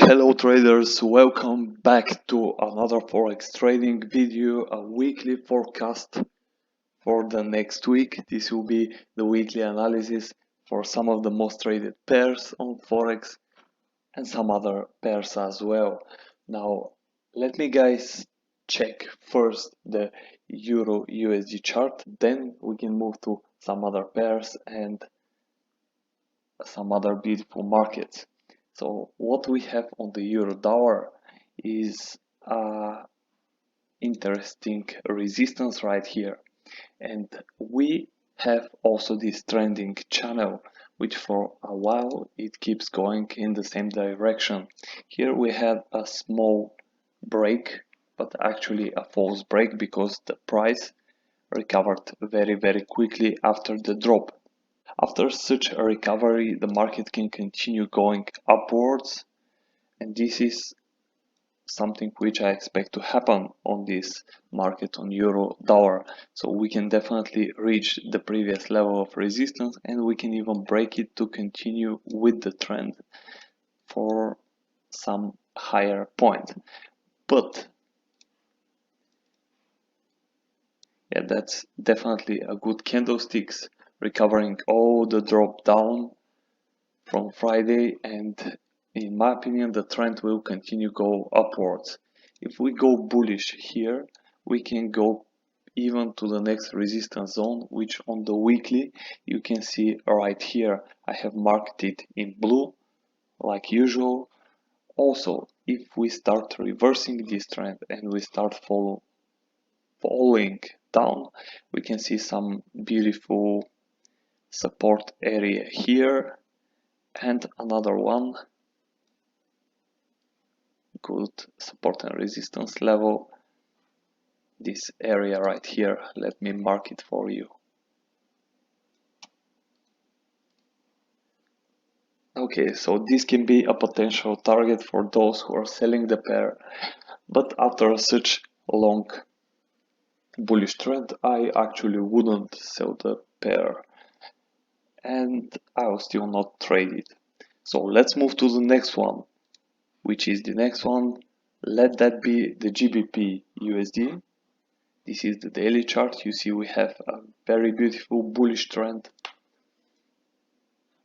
Hello traders, welcome back to another forex trading video, a weekly forecast for the next week. This will be the weekly analysis for some of the most traded pairs on forex and some other pairs as well. Now let me guys check first the Euro USD chart, then we can move to some other pairs and some other beautiful markets. So what we have on the euro dollar is interesting resistance right here, and we have also this trending channel which for a while it keeps going in the same direction. Here we had a small break, but actually a false break because the price recovered very quickly after the drop. After such a recovery, the market can continue going upwards, and this is something which I expect to happen on this market on euro dollar. So we can definitely reach the previous level of resistance, and we can even break it to continue with the trend for some higher point. But yeah, that's definitely a good candlesticks, recovering all the drop down from Friday, and in my opinion the trend will continue go upwards. If we go bullish here, we can go even to the next resistance zone, which on the weekly you can see right here. I have marked it in blue like usual. Also, if we start reversing this trend and we start following down, we can see some beautiful support area here and another one, good support and resistance level, this area right here. Let me mark it for you. Okay, so this can be a potential target for those who are selling the pair, but after such a long bullish trend I actually wouldn't sell the pair, and I will still not trade it. So let's move to the next one, which is the next one. Let that be the GBPUSD. This is the daily chart. You see we have a very beautiful bullish trend,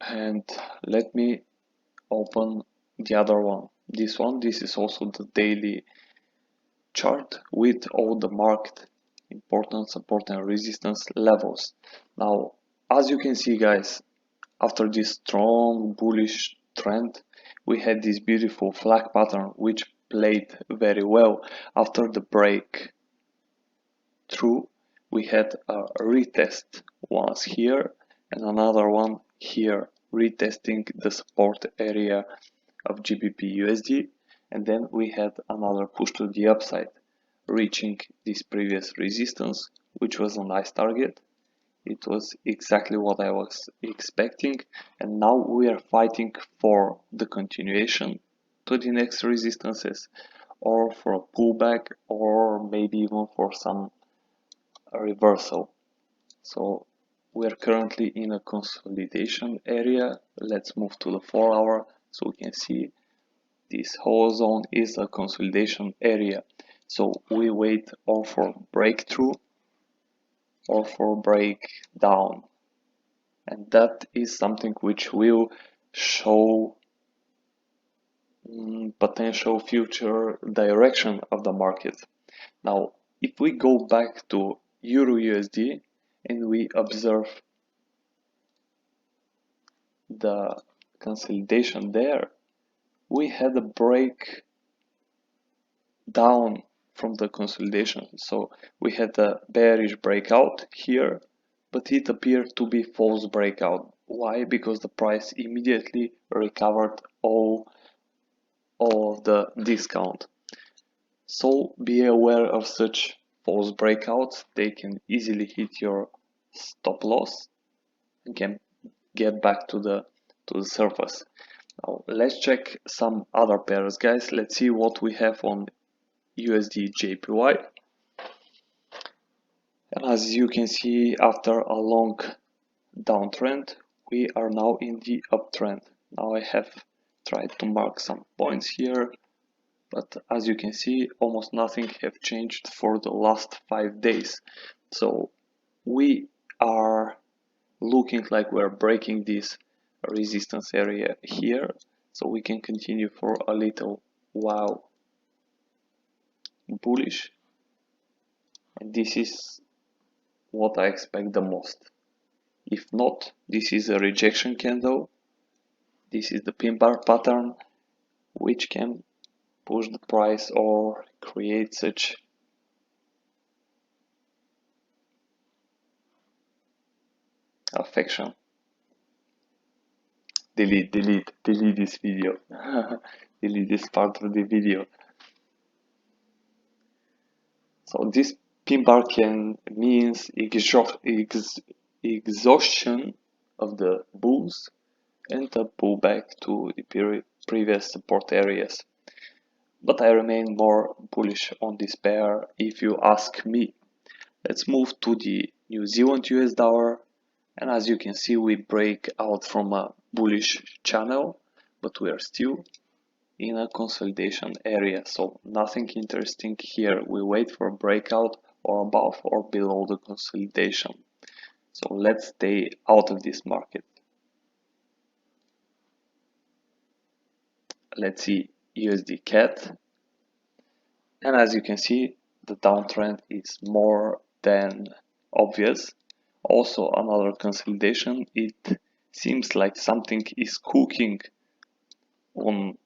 and let me open the other one. This is also the daily chart with all the marked important support and resistance levels. Now as you can see guys, after this strong bullish trend we had this beautiful flag pattern which played very well. After the break through, we had a retest once here and another one here, retesting the support area of GBPUSD, and then we had another push to the upside, reaching this previous resistance, which was a nice target. It was exactly what I was expecting, and now we are fighting for the continuation to the next resistances, or for a pullback, or maybe even for some reversal. So we are currently in a consolidation area. Let's move to the 4-hour so we can see this whole zone is a consolidation area. So we wait or for breakthrough or for breakdown, and that is something which will show potential future direction of the market. Now if we go back to Euro USD and we observe the consolidation there, we had a break down from the consolidation. So we had a bearish breakout here, but it appeared to be false breakout. Why? Because the price immediately recovered all of the discount. So be aware of such false breakouts. They can easily hit your stop loss and can get back to the surface. Now let's check some other pairs guys. Let's see what we have on USDJPY. And as you can see, after a long downtrend we are now in the uptrend. Now I have tried to mark some points here, but as you can see, almost nothing have changed for the last 5 days. So we are looking like we're breaking this resistance area here, so we can continue for a little while bullish, and this is what I expect the most. If not, this is a rejection candle. This is the pin bar pattern, which can push the price or create such affection. Delete this video. Delete this part of the video. So this pin bar can means exhaustion of the bulls and a pullback to the previous support areas. But I remain more bullish on this pair if you ask me. Let's move to the New Zealand US dollar, and as you can see, we break out from a bullish channel, but we are still in a consolidation area, so nothing interesting here. We wait for a breakout or above or below the consolidation. So let's stay out of this market. Let's see USD CAD, and as you can see, the downtrend is more than obvious. Also another consolidation. It seems like something is cooking on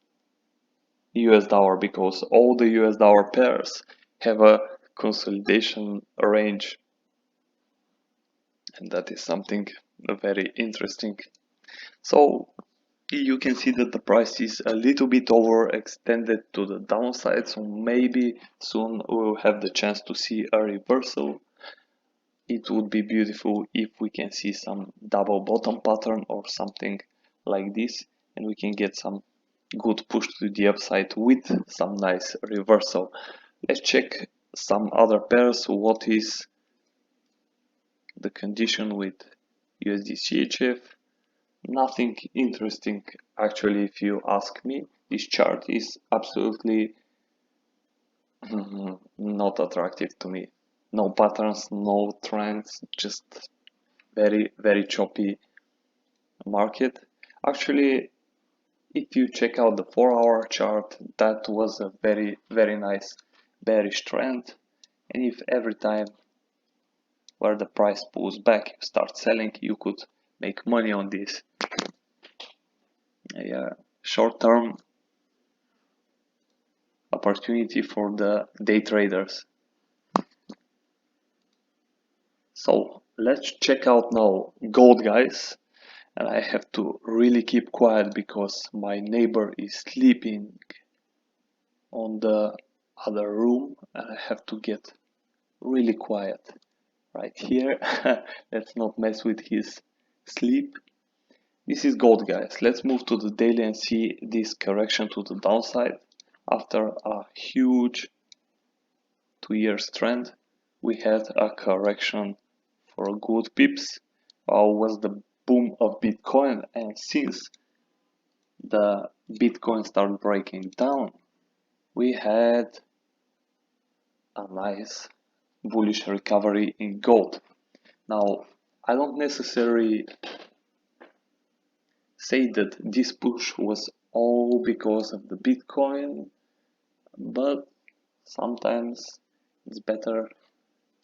US dollar because all the US dollar pairs have a consolidation range, and that is something very interesting. So you can see that the price is a little bit overextended to the downside, so maybe soon we'll have the chance to see a reversal. It would be beautiful if we can see some double bottom pattern or something like this, and we can get some good push to the upside with some nice reversal. Let's check some other pairs. What is the condition with USDCHF? Nothing interesting actually, if you ask me. This chart is absolutely not attractive to me. No patterns, no trends, just very choppy market. Actually, if you check out the 4-hour chart, that was a very nice bearish trend, and if every time where the price pulls back you start selling, you could make money on this. Yeah, short-term opportunity for the day traders. So let's check out now gold, guys. And I have to really keep quiet because my neighbor is sleeping on the other room and I have to get really quiet right here. Let's not mess with his sleep. This is gold, guys. Let's move to the daily and see this correction to the downside. After a huge 2 years trend, we had a correction for a good pips. Was the boom of Bitcoin, and since the Bitcoin started breaking down, we had a nice bullish recovery in gold. Now, I don't necessarily say that this push was all because of the Bitcoin, but sometimes it's better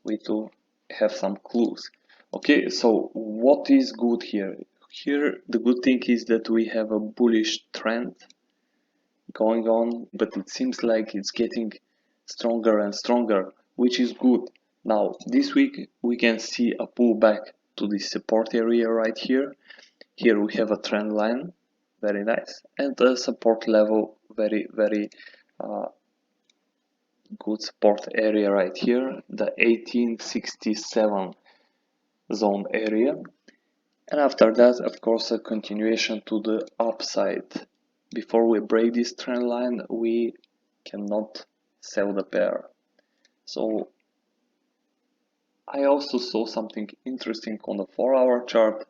we to have some clues. Okay, so what is good here? Here the good thing is that we have a bullish trend going on, but it seems like it's getting stronger and stronger, which is good. Now this week we can see a pullback to the support area right here. Here we have a trend line, very nice, and a support level, very good support area right here, the 1867 zone area. And after that, of course, a continuation to the upside. Before we break this trend line, we cannot sell the pair. So I also saw something interesting on the 4-hour chart.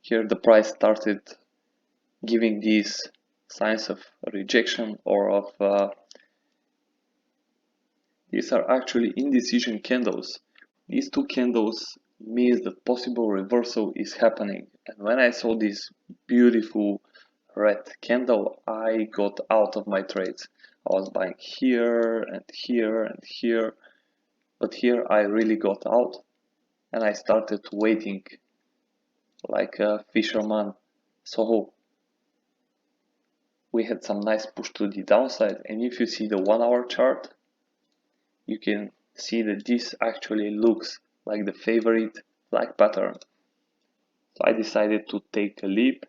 Here the price started giving these signs of rejection or of these are actually indecision candles. These two candles means that possible reversal is happening, and when I saw this beautiful red candle, I got out of my trades. I was buying here and here and here, but here I really got out and I started waiting like a fisherman. So we had some nice push to the downside, and if you see the 1 hour chart, you can see that this actually looks like the favorite flag pattern. So I decided to take a leap,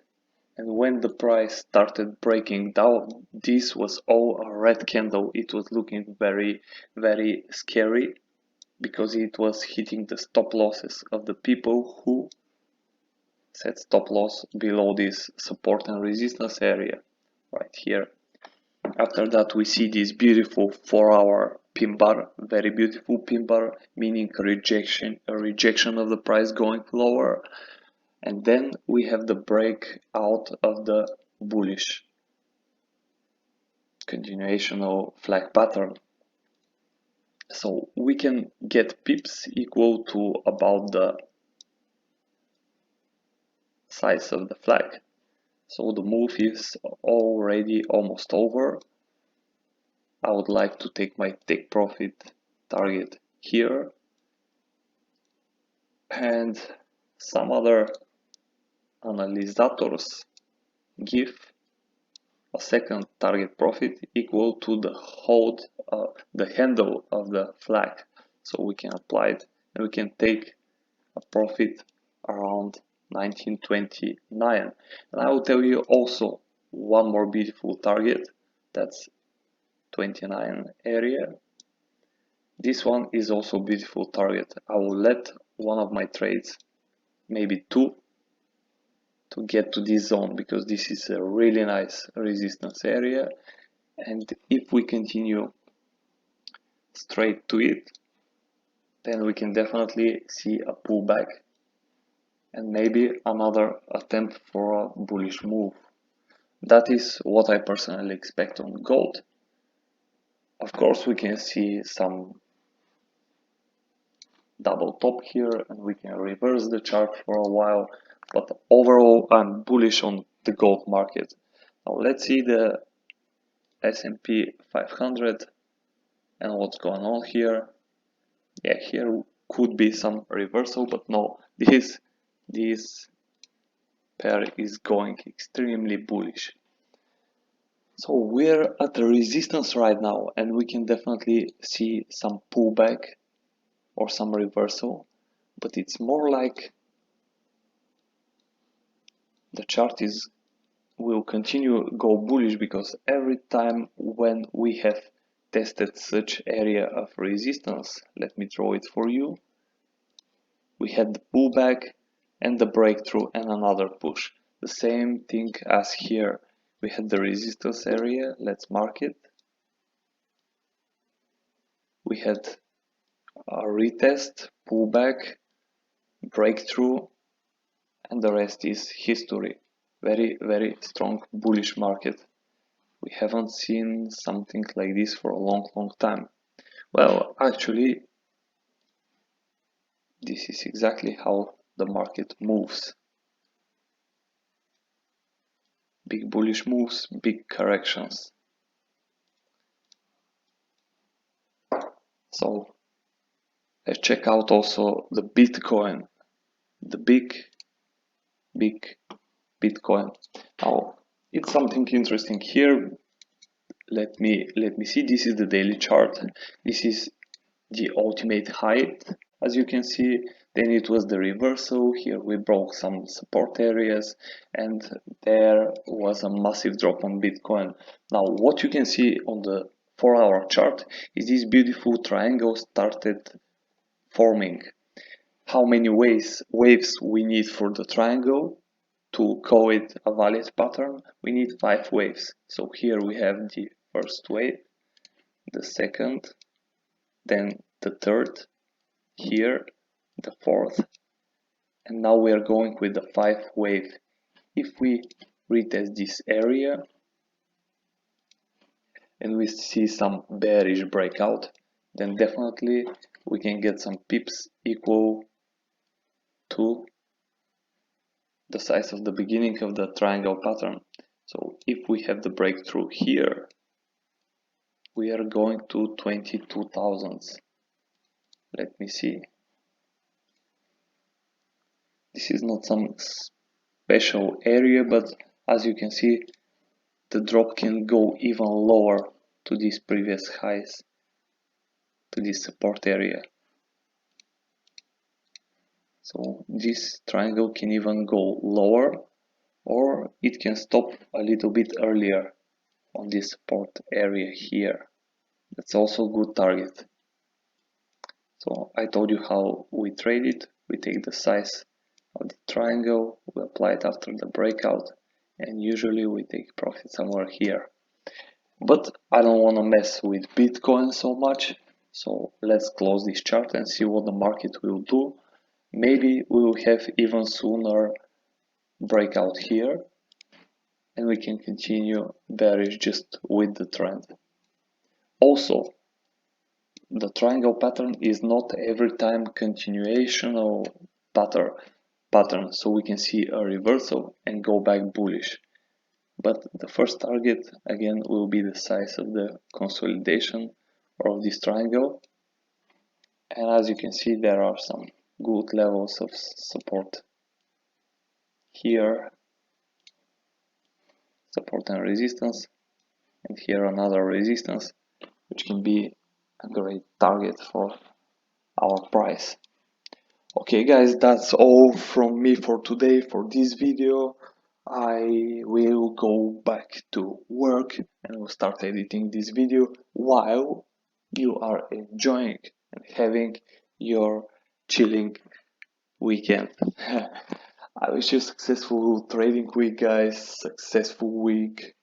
and when the price started breaking down, this was all a red candle. It was looking very, very scary because it was hitting the stop losses of the people who set stop loss below this support and resistance area right here. After that, we see this beautiful 4 hour pin bar, very beautiful pin bar, meaning a rejection of the price going lower. And then we have the breakout of the bullish continuational flag pattern. So we can get pips equal to about the size of the flag. So the move is already almost over. I would like to take my take profit target here, and some other analyzators give a second target profit equal to the handle of the flag. So we can apply it and we can take a profit around 1929. And I will tell you also one more beautiful target, that's 29 area. This one is also a beautiful target. I will let one of my trades, maybe two, to get to this zone because this is a really nice resistance area, and if we continue straight to it, then we can definitely see a pullback and maybe another attempt for a bullish move. That is what I personally expect on gold. Of course, we can see some double top here and we can reverse the chart for a while, but overall I'm bullish on the gold market. Now let's see the S&P 500 and what's going on here. Yeah, here could be some reversal, but no, this pair is going extremely bullish. So we're at the resistance right now and we can definitely see some pullback or some reversal, but it's more like the chart will continue go bullish because every time when we have tested such area of resistance, let me draw it for you, we had the pullback and the breakthrough and another push. The same thing as here. We had the resistance area, let's mark it. We had a retest, pullback, breakthrough, and the rest is history. Very, very strong bullish market. We haven't seen something like this for a long, long time. Well, actually, this is exactly how the market moves. Big bullish moves, big corrections. So let's check out also the Bitcoin, the big Bitcoin. Now it's something interesting here. Let me see. This is the daily chart. This is the ultimate height, as you can see. Then it was the reversal. Here we broke some support areas and there was a massive drop on Bitcoin. Now what you can see on the 4-hour chart is this beautiful triangle started forming. How many waves we need for the triangle to call it a valid pattern? We need 5 waves. So here we have the first wave, the second, then the third, here the fourth, and now we are going with the 5th wave. If we retest this area and we see some bearish breakout, then definitely we can get some pips equal to the size of the beginning of the triangle pattern. So if we have the breakthrough here, we are going to 22,000. Let me see. This is not some special area, but as you can see, the drop can go even lower to these previous highs, to this support area. So this triangle can even go lower, or it can stop a little bit earlier on this support area here. That's also a good target. So I told you how we trade it. We take the size of the triangle, we apply it after the breakout, and usually we take profit somewhere here. But I don't want to mess with Bitcoin so much, so let's close this chart and see what the market will do. Maybe we will have even sooner breakout here, and we can continue bearish just with the trend. Also, the triangle pattern is not every time continuation or pattern, so we can see a reversal and go back bullish. But the first target again will be the size of the consolidation of this triangle, and as you can see, there are some good levels of support here, support and resistance, and here another resistance, which can be a great target for our price. Okay guys, that's all from me for today, for this video. I will go back to work and will start editing this video while you are enjoying and having your chilling weekend. I wish you a successful trading week, guys. Successful week.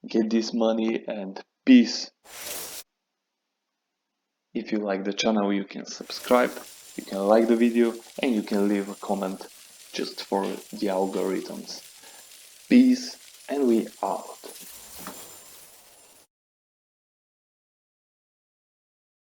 Get this money and peace. If you like the channel, you can subscribe, you can like the video, and you can leave a comment just for the algorithms. Peace, and we out.